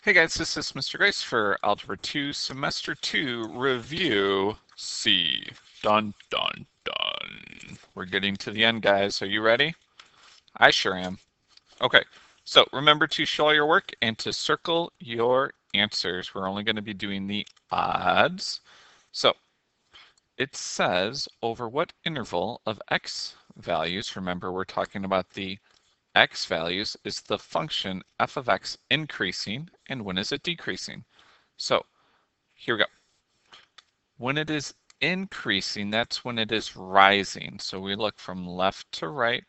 Hey guys, this is Mr. Grice for Algebra 2, Semester 2, Review C. Dun dun dun. We're getting to the end, guys. Are you ready? I sure am. Okay, so remember to show all your work and to circle your answers. We're only going to be doing the odds. So it says over what interval of x values, remember we're talking about the x values, is the function f of x increasing and when is it decreasing? So here we go. When it is increasing, that's when it is rising. So we look from left to right.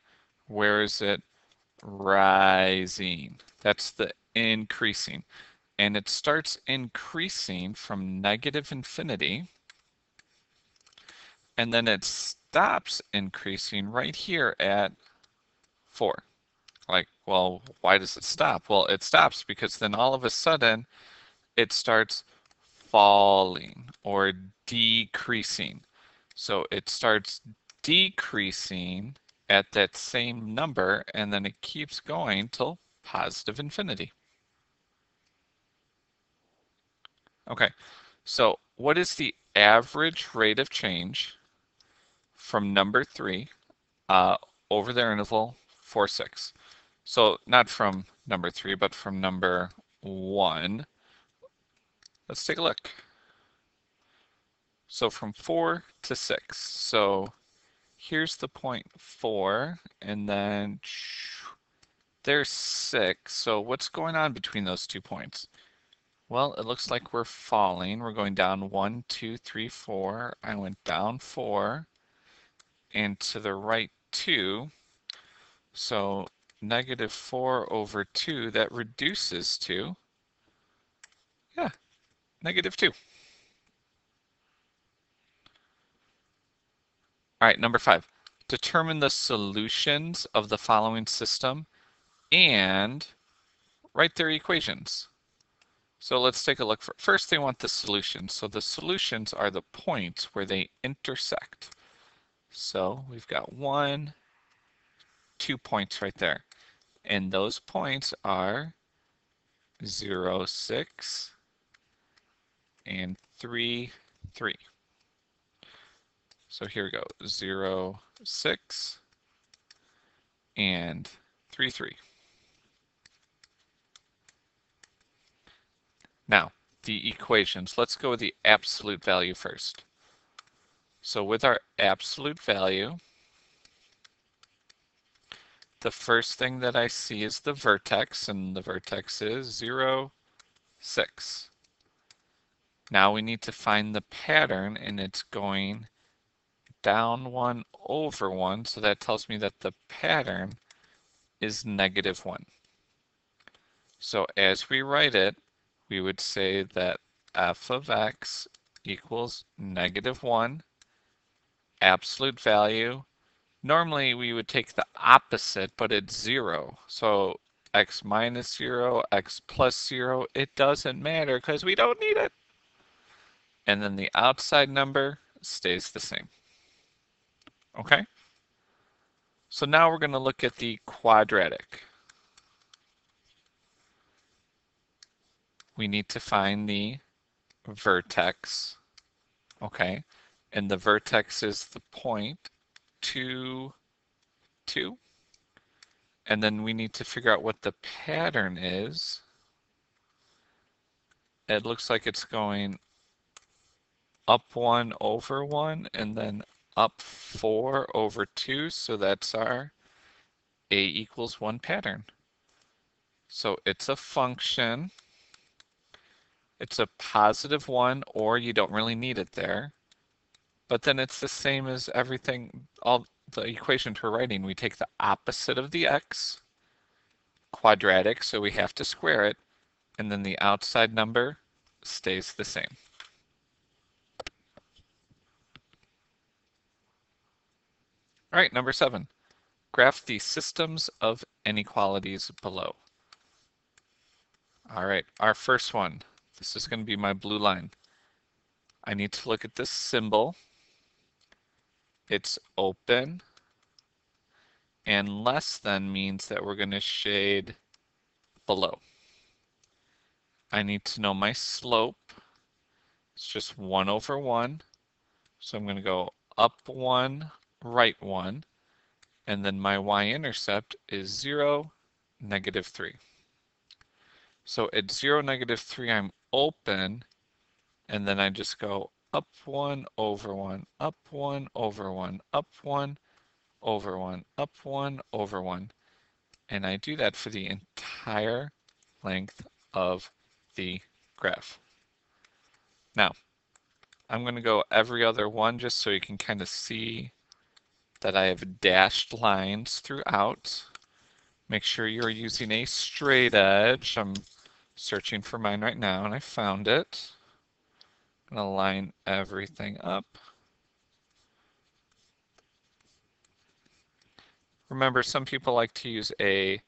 Where is it rising? That's the increasing. And it starts increasing from negative infinity. And then it stops increasing right here at 4. Like, well, why does it stop? Well, it stops because then all of a sudden it starts falling or decreasing. So it starts decreasing at that same number and then it keeps going till positive infinity. Okay, so what is the average rate of change from number 3 over their interval 4, 6? So not from number 3, but from number 1. Let's take a look. So from 4 to 6. So here's the point 4, and then there's 6. So what's going on between those 2 points? Well, it looks like we're falling. We're going down 1, 2, 3, 4. I went down 4 and to the right 2. So negative 4 over 2, that reduces to, yeah, negative 2. All right, number 5. Determine the solutions of the following system and write their equations. So let's take a look. First, they want the solutions. So the solutions are the points where they intersect. So we've got 1, 2 points right there. And those points are 0, 6, and 3, 3. So here we go, 0, 6, and 3, 3. Now, the equations. Let's go with the absolute value first. So with our absolute value, the first thing that I see is the vertex, and the vertex is 0, 6. Now we need to find the pattern, and it's going down 1 over 1, so that tells me that the pattern is negative 1. So as we write it, we would say that f of x equals negative 1, absolute value. Normally we would take the opposite, but it's 0. So x minus 0, x plus 0, it doesn't matter because we don't need it. And then the outside number stays the same. Okay? So now we're going to look at the quadratic. We need to find the vertex. Okay? And the vertex is the point 2, 2. And then we need to figure out what the pattern is. It looks like it's going up 1 over 1 and then up 4 over 2. So that's our a equals 1 pattern. So it's a function. It's a positive 1, or you don't really need it there. But then it's the same as everything, all the equations we're writing. We take the opposite of the x, quadratic, so we have to square it, and then the outside number stays the same. All right, number 7. Graph the systems of inequalities below. All right, our first one. This is going to be my blue line. I need to look at this symbol. It's open, and less than means that we're going to shade below. I need to know my slope. It's just 1 over 1. So I'm going to go up 1, right 1, and then my y-intercept is 0, -3. So at 0, -3, I'm open, and then I just go up 1, over 1, up 1, over 1, up 1, over 1, up 1, over 1. And I do that for the entire length of the graph. Now, I'm going to go every other one just so you can kind of see that I have dashed lines throughout. Make sure you're using a straight edge. I'm searching for mine right now and I found it. I'm going to line everything up. Remember, some people like to use a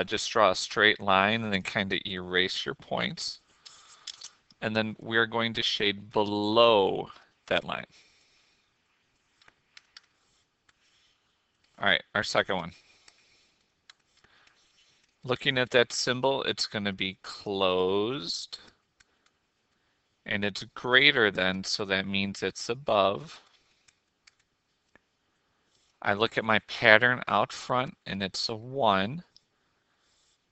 just draw a straight line and then kind of erase your points. And then we're going to shade below that line. All right, our second one. Looking at that symbol, it's going to be closed. And it's greater than, so that means it's above. I look at my pattern out front and it's a 1.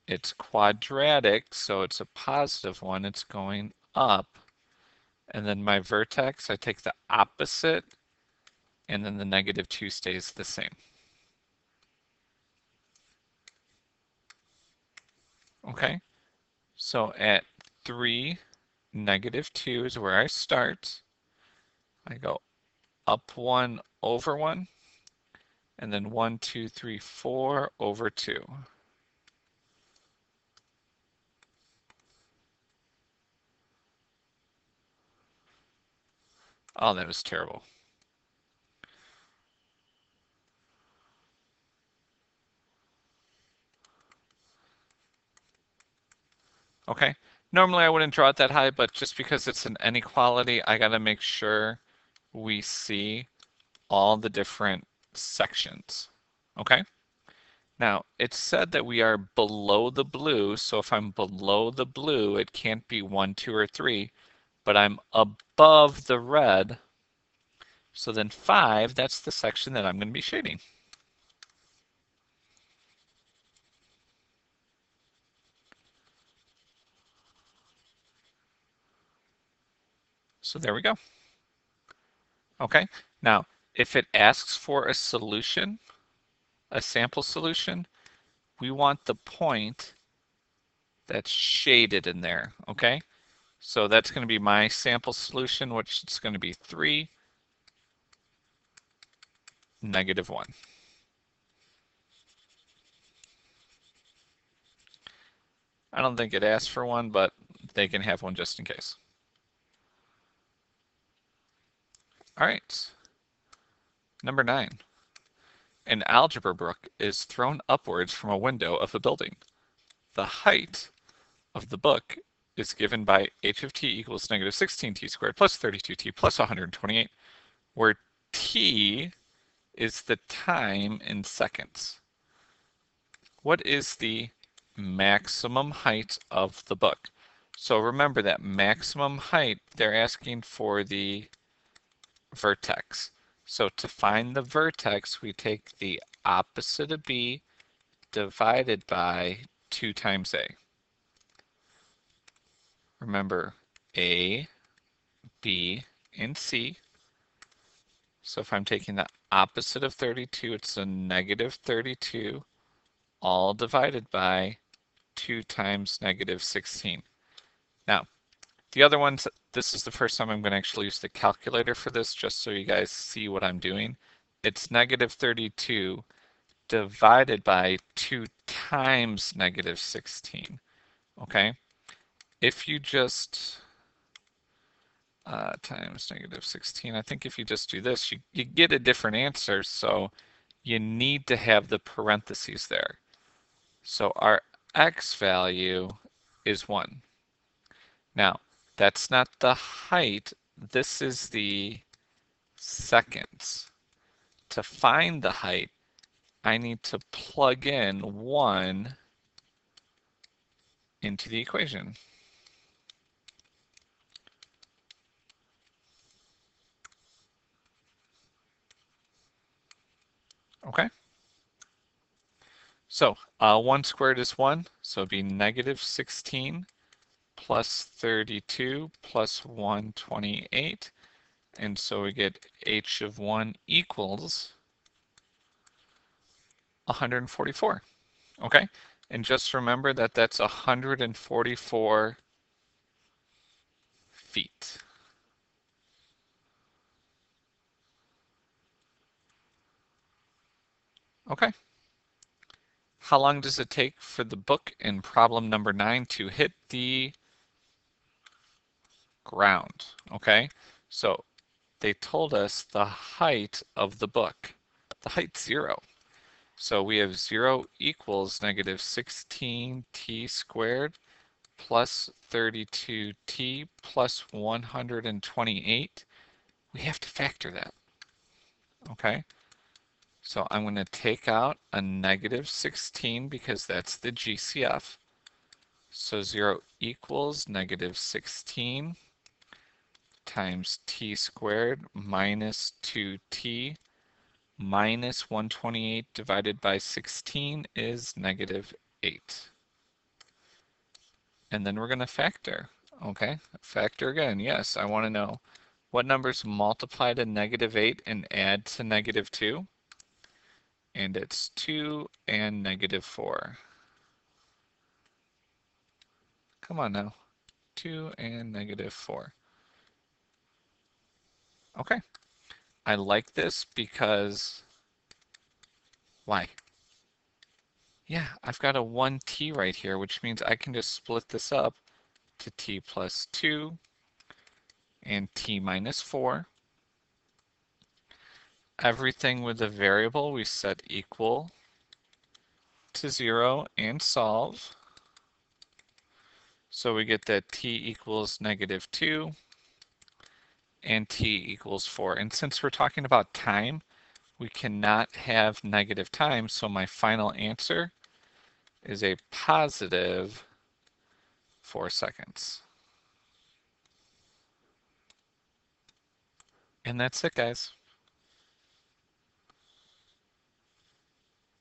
It's quadratic, so it's a positive 1. It's going up. And then my vertex, I take the opposite, and then the -2 stays the same. Okay, so at 3, -2 is where I start. I go up 1, over 1, and then 1, 2, 3, 4 over 2. Oh, that was terrible. Okay, normally I wouldn't draw it that high, but just because it's an inequality, I gotta make sure we see all the different sections. Okay, now it's said that we are below the blue, so if I'm below the blue, it can't be 1, 2, or 3, but I'm above the red, so then 5, that's the section that I'm going to be shading. So there we go. Okay, now if it asks for a solution, a sample solution, we want the point that's shaded in there, okay? So that's going to be my sample solution, which is going to be 3, -1. I don't think it asked for one, but they can have one just in case. All right, number 9. An algebra book is thrown upwards from a window of a building. The height of the book is given by h of t equals -16t squared plus 32t plus 128, where t is the time in seconds. What is the maximum height of the book? So remember that maximum height, they're asking for the vertex. So to find the vertex, we take the opposite of b divided by 2 times a. Remember, a, b, and c. So if I'm taking the opposite of 32, it's a -32, all divided by 2 times -16. Now, the other ones, this is the first time I'm going to actually use the calculator for this, just so you guys see what I'm doing. It's -32 divided by 2 times -16, okay? If you just times -16, I think if you just do this, you get a different answer, so you need to have the parentheses there. So our x value is 1. Now, that's not the height, this is the seconds. To find the height, I need to plug in 1 into the equation. So 1 squared is 1, so it'd be negative 16 plus 32 plus 128. And so we get h of 1 equals 144. Okay? And just remember that that's 144 feet. Okay. How long does it take for the book in problem number 9 to hit the ground? Okay, so they told us the height of the book. The height's 0. So we have 0 equals negative 16t squared plus 32t plus 128. We have to factor that. Okay, so I'm going to take out a negative 16 because that's the GCF. So 0 equals negative 16 times t squared minus 2t minus 128 divided by 16 is negative 8. And then we're going to factor. Okay, factor again. Yes, I want to know what numbers multiply to negative 8 and add to negative 2. And it's 2 and negative 4. Come on now. 2 and negative 4. Okay. I like this because, why? Yeah, I've got a 1t right here, which means I can just split this up to t plus 2 and t minus 4. Everything with a variable we set equal to 0 and solve. So we get that t equals negative 2 and t equals 4. And since we're talking about time, we cannot have negative time, so my final answer is a positive 4 seconds. And that's it, guys.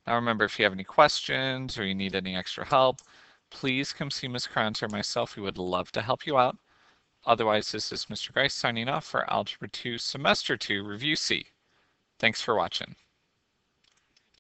Now remember, if you have any questions or you need any extra help, please come see Ms. Carranza or myself. We would love to help you out. Otherwise, this is Mr. Grice signing off for Algebra 2 Semester 2 Review C. Thanks for watching.